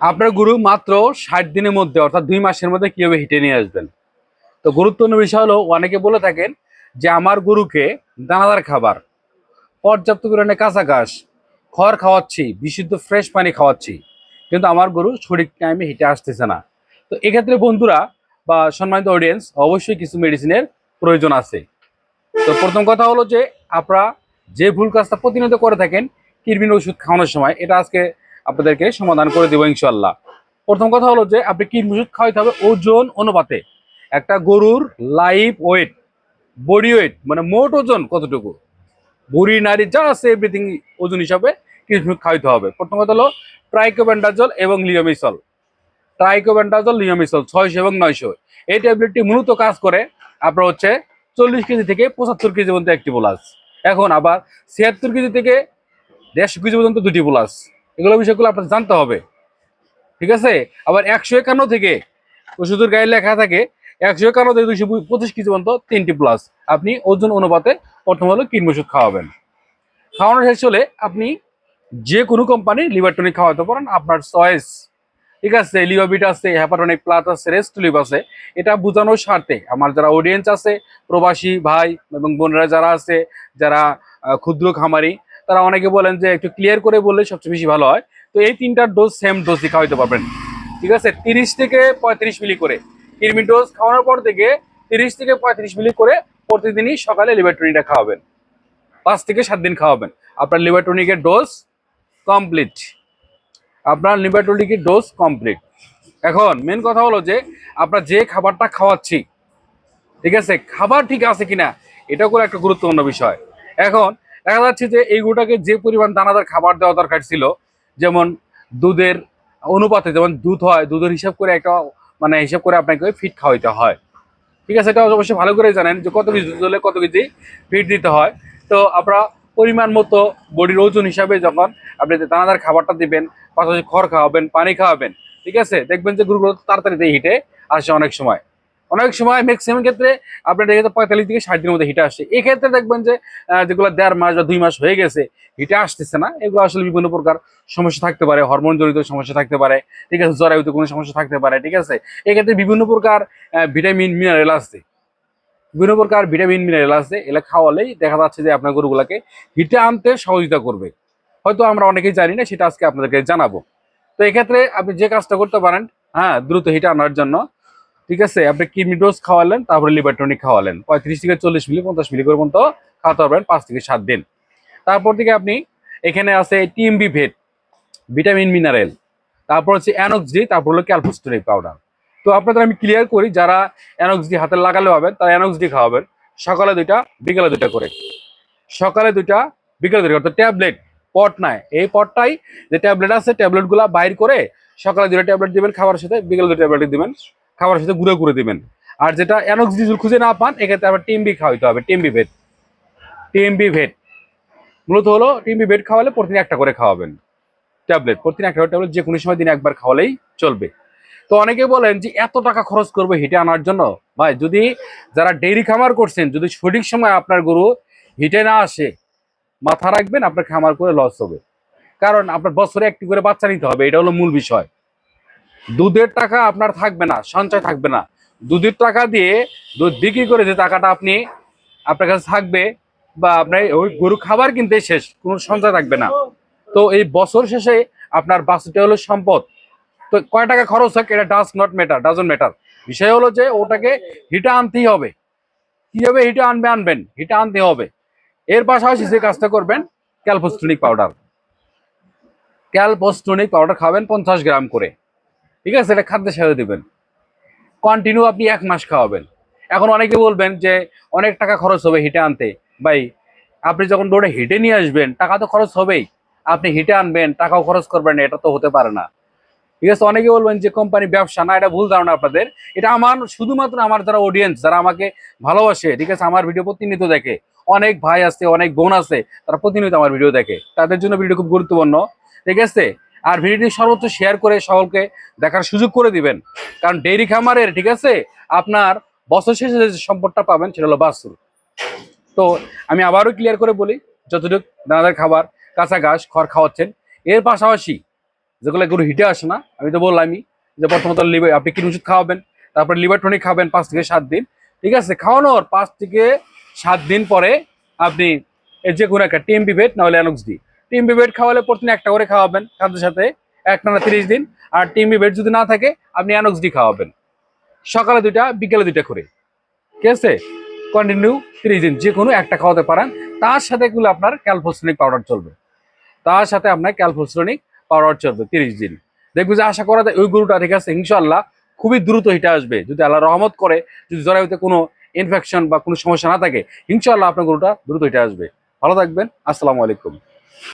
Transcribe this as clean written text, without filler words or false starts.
আপনার গরু মাত্র ৬০ দিনের মধ্যে অর্থাৎ ২ মাসের মধ্যে কিভাবে হিটে নিয়ে আসবেন। তো গুরুত্বপূর্ণ বিষয় হলো, অনেকে বলে থাকেন যে আমার গরুকে দানাদার খাবার, পর্যাপ্ত পরিমাণে কাঁচা ঘাস, খড় খাওয়াচ্ছি, বিশুদ্ধ ফ্রেশ পানি খাওয়াচ্ছি, কিন্তু আমার গরু সঠিক টাইমে হিটে আসতেছে না। তো এক্ষেত্রে বন্ধুরা বা সম্মানিত অডিয়েন্স, অবশ্যই কিছু মেডিসিনের প্রয়োজন আছে। তো প্রথম কথা হলো যে আপনারা যে ভুল কাজটা প্রতিনিয়ত করে থাকেন কৃমির ওষুধ খাওয়ানোর সময়, এটা আজকে আপনাদেরকে সমাধান করে দেবো ইনশাল্লাহ। প্রথম কথা হলো যে আপনি কৃমি ওষুধ খাওয়াইতে হবে ওজন অনুপাতে। একটা গরুর লাইভ ওয়েট, বডি ওয়েট মানে মোট ওজন কতটুকু, বুড়ি নারী যা আছে এভরিথিং ওজন হিসাবে কৃমি ওষুধ খাওয়াইতে হবে। প্রথম কথা হলো ট্রাইকোবেন্ডাজল এবং লিওমিসল। ট্রাইকোবেন্ডাজল, লিওমিসল ৬০০ এবং ৯০০, এই ট্যাবলেটটি মূলত কাজ করে আপনার হচ্ছে ৪০ কেজি থেকে ৭৫ কেজি পর্যন্ত একটি প্লাস। এখন আবার ৭৬ কেজি থেকে ১৫০ কেজি পর্যন্ত দুটি প্লাস। এগুলো বিষয়গুলো আপনার জানতে হবে, ঠিক আছে। আবার ১৫১ থেকে ওষুধের গায়ে লেখা থাকে ১৫১ থেকে ২২৫ কেজি পর্যন্ত ৩টি প্লাস। আপনি ওজন অনুপাতে প্রথম হলো কৃমি ওষুধ খাওয়াবেন। খাওয়ানো শেষ হলে আপনি যে কোনো কোম্পানির লিভার টনিক খাওয়াতে পারেন, আপনার চয়েস, ঠিক আছে। লিভাবিট আছে, হ্যাপাটনিক প্লাস আছে, রেস্টলিভ আছে। এটা বোঝানোর স্বার্থে আমার যারা অডিয়েন্স আছে, প্রবাসী ভাই এবং বোনেরা যারা আছে, যারা ক্ষুদ্র খামারি, তারা অনেকে বলেন যে একটু ক্লিয়ার করে বললে সবচেয়ে বেশি ভালো হয়। তো এই তিনটার ডোজ সেম ডোজই খাওয়াইতে পারবেন, ঠিক আছে। ৩০ থেকে ৩৫ মিলি করে কৃমি ডোজ খাওয়ানোর পর থেকে ৩০ থেকে ৩৫ মিলি করে প্রতিদিনই সকালে লিভার টনিকটা খাওয়াবেন। ৫ থেকে ৭ দিন খাওয়াবেন, আপনার লিভার টনিকের ডোজ কমপ্লিট। আপনার লিভার টনিকের ডোজ কমপ্লিট। এখন মেন কথা হলো যে আপনার যে খাবারটা খাওয়াচ্ছি, ঠিক আছে, খাবার ঠিক আছে কিনা, এটা করে একটা গুরুত্বপূর্ণ বিষয়। এখন দেখা যাচ্ছে যে এই গরুটাকে যে পরিমাণ দানাদার খাবার দেওয়া দরকার ছিল, যেমন দুধের অনুপাতে, যেমন দুধ হয়, দুধের হিসাব করে একটা মানে হিসাব করে আপনাকে ফিট খাওয়াইতে হয়, ঠিক আছে। এটা অবশ্যই ভালো করে জানেন যে কত কেজি দুধ হলে কত কেজি ফিট দিতে হয়। তো আপনারা পরিমাণ মতো বডির ওজন হিসাবে যখন আপনি দানাদার খাবারটা দিবেন, পাশাপাশি খড় খাওয়াবেন, পানি খাওয়াবেন, ঠিক আছে, দেখবেন যে গরুগুলো তাড়াতাড়ি হিটে আসে। অনেক সময় ম্যাক্সিমাম ক্ষেত্রে আপনার দেখে ৪৫ থেকে ৬০ দিনের মধ্যে হিটে আসছে। এক্ষেত্রে দেখবেন যে যেগুলো ১.৫ মাস বা ২ মাস হয়ে গেছে হিটে আসতেছে না, এগুলো আসলে বিভিন্ন প্রকার সমস্যা থাকতে পারে, হরমোন জনিত সমস্যা থাকতে পারে, ঠিক আছে, জরায়ুতে কোনো সমস্যা থাকতে পারে, ঠিক আছে। এক্ষেত্রে বিভিন্ন প্রকার ভিটামিন মিনারেল আছে, বিভিন্ন প্রকার ভিটামিন মিনারেল আছে, এগুলো খাওয়ালেই দেখা যাচ্ছে যে আপনার গরুগুলাকে হিটে আনতে সহযোগিতা করবে। হয়তো আমরা অনেকেই জানি না, সেটা আজকে আপনাদেরকে জানাবো। তো এক্ষেত্রে আপনি যে কাজটা করতে পারেন, হ্যাঁ, দ্রুত হিটে আনার জন্য, ঠিক আছে, আপনি কিডনি ডোজ খাওয়ালেন, তারপরে লিভার টনিক খাওয়ালেন ৩৫ থেকে ৪০ মিলি ৫০ মিলি করে পর্যন্ত খাওয়াতে পারবেন ৫ থেকে ৭ দিন। তারপর থেকে আপনি এখানে আছে টিএমবি ভেট, ভিটামিন মিনারেল, তারপর হচ্ছে অ্যানক্সডি, তারপর হলো ক্যালফোস্টোনিক পাউডার। তো আপনাদের আমি ক্লিয়ার করি, যারা অ্যানক্সডি হাতে লাগালে পাবেন তারা অ্যানক্সডি খাওয়াবেন সকালে ২টা বিকালে ২টা করে। সকালে ২টা বিকালে ২টা, অর্থাৎ ট্যাবলেট, পট নয়, এই পটটাই যে ট্যাবলেট আছে ট্যাবলেটগুলো বাইর করে সকালে ২টা ট্যাবলেট দিবেন খাবারের সাথে, বিকালে ২টা ট্যাবলেট দিবেন খাবারের সাথে গুঁড়ো করে দিবেন। আর যেটা অ্যানক্সডি খুঁজে না পান, এক্ষেত্রে আবার টিএমবি খাওয়াইতে হবে। টিএমবি ভেট মূলত হলো টিএমবি ভেট খাওয়ালে প্রতিদিন একটা করে খাওয়াবেন ট্যাবলেট, প্রতিদিন একটা করে ট্যাবলেট, যে কোনো সময় দিনে একবার খাওয়ালেই চলবে। তো অনেকে বলেন যে এত টাকা খরচ করবে হিটে আনার জন্য। ভাই, যদি যারা ডেইরি খামার করছেন, যদি সঠিক সময় আপনার গরু হিটে না আসে, মাথা রাখবেন আপনার খামার করে লস হবে। কারণ আপনার বছরে একটি করে বাচ্চা নিতে হবে, এটা হলো মূল বিষয়। দুধের টাকা আপনার থাকবে না, সঞ্চয় থাকবে না। দুধের টাকা দিয়ে দুধ বিক্রি করে যে টাকাটা আপনার কাছে থাকবে, বা আপনার ওই গরু খাবার কিনতে শেষ, কোনো সঞ্চয় থাকবে না। তো এই বছর শেষে আপনার বাচ্চাটা হলো সম্পদ। তো কয় টাকা খরচ হোক, এটা ডাজন্ট ম্যাটার। বিষয় হলো যে ওটাকে হিটে আনতেই হবে। কিভাবে হিটে আনবেন, হিটে আনতে হবে। এর পাশাপাশি যে কাজটা করবেন, ক্যালপোস্টোনিক পাউডার, খাবেন 50 গ্রাম করে, ঠিক আছে। এটা খাদ্যের সাথে দিবেন, কন্টিনিউ আপনি 1 মাস খাওয়াবেন। এখন অনেকে বলবেন যে অনেক টাকা খরচ হবে হিটে আনতে। ভাই, আপনি যখন গরুটা হিটে নিয়ে আসবেন টাকা তো খরচ হবেই। আপনি হিটে আনবেন টাকাও খরচ করবেন, এটা তো হতে পারে না, ঠিক আছে। অনেকে বলবেন যে কোম্পানি ব্যবসা, না, এটা ভুল ধারণা আপনাদের। এটা আমার শুধুমাত্র আমার যারা অডিয়েন্স, যারা আমাকে ভালোবাসে, ঠিক আছে, আমার ভিডিও প্রতিনিয়ত দেখে, অনেক ভাই আছে, অনেক বোন আছে, তারা প্রতিনিয়ত আমার ভিডিও দেখে, তাদের জন্য ভিডিও খুব গুরুত্বপূর্ণ, ঠিক আছে। আর ভিডিওটি সর্বোচ্চ শেয়ার করে সকলকে দেখার সুযোগ করে দিবেন। কারণ ডেইরি খামারের, ঠিক আছে, আপনার বছর শেষে যে সম্পদটা পাবেন সেটা হলো বাছুর। তো আমি আবারও ক্লিয়ার করে বলি, যতটুকু দানাদার খাবার, কাঁচা ঘাস, খড় খাওয়াচ্ছেন, এর পাশাপাশি যেগুলো গরু হিটে আসে না। আমি তো বললামই যে প্রথমত লিভার আপনি কিডনি ওষুধ খাওয়াবেন, তারপরে লিভার টনিক খাবেন 5 থেকে 7 দিন। ঠিক আছে, খাওয়ানোর 5 থেকে 7 দিন পরে আপনি যে কোনো একটা টিএমবি নাহলে অ্যানক্স ডি। টিএমবি খাওয়ালে প্রতিদিন একটা করে খাওয়াবেন খাদ্যের সাথে, একটানা 30 দিন। আর টিএমবি যদি না থাকে আপনি অ্যানক্স ডি খাওয়াবেন, সকালে 2টা বিকেলে 2টা করে। ঠিক আছে, কন্টিনিউ 30 দিন যে কোনো একটা খাওয়াতে পারেন। তার সাথে এগুলো আপনার ক্যালফোসফেনিক পাউডার চলবে, তার সাথে আপনার ক্যালফোসফেনিক পাউডার চলবে 30 দিন। দেখবো যে আশা করা যায় ওই গরুটা, ঠিক আছে, ইনশাআল্লাহ খুবই দ্রুত হিটে আসবে যদি আল্লাহ রহমত করে। যদি জরায়ুতে কোনো ইনফেকশন বা কোনো সমস্যা না থাকে, ইনশাআল্লাহ আপনার গরুটা দ্রুত হিটে আসবে। ভালো থাকবেন, আসসালামু আলাইকুম।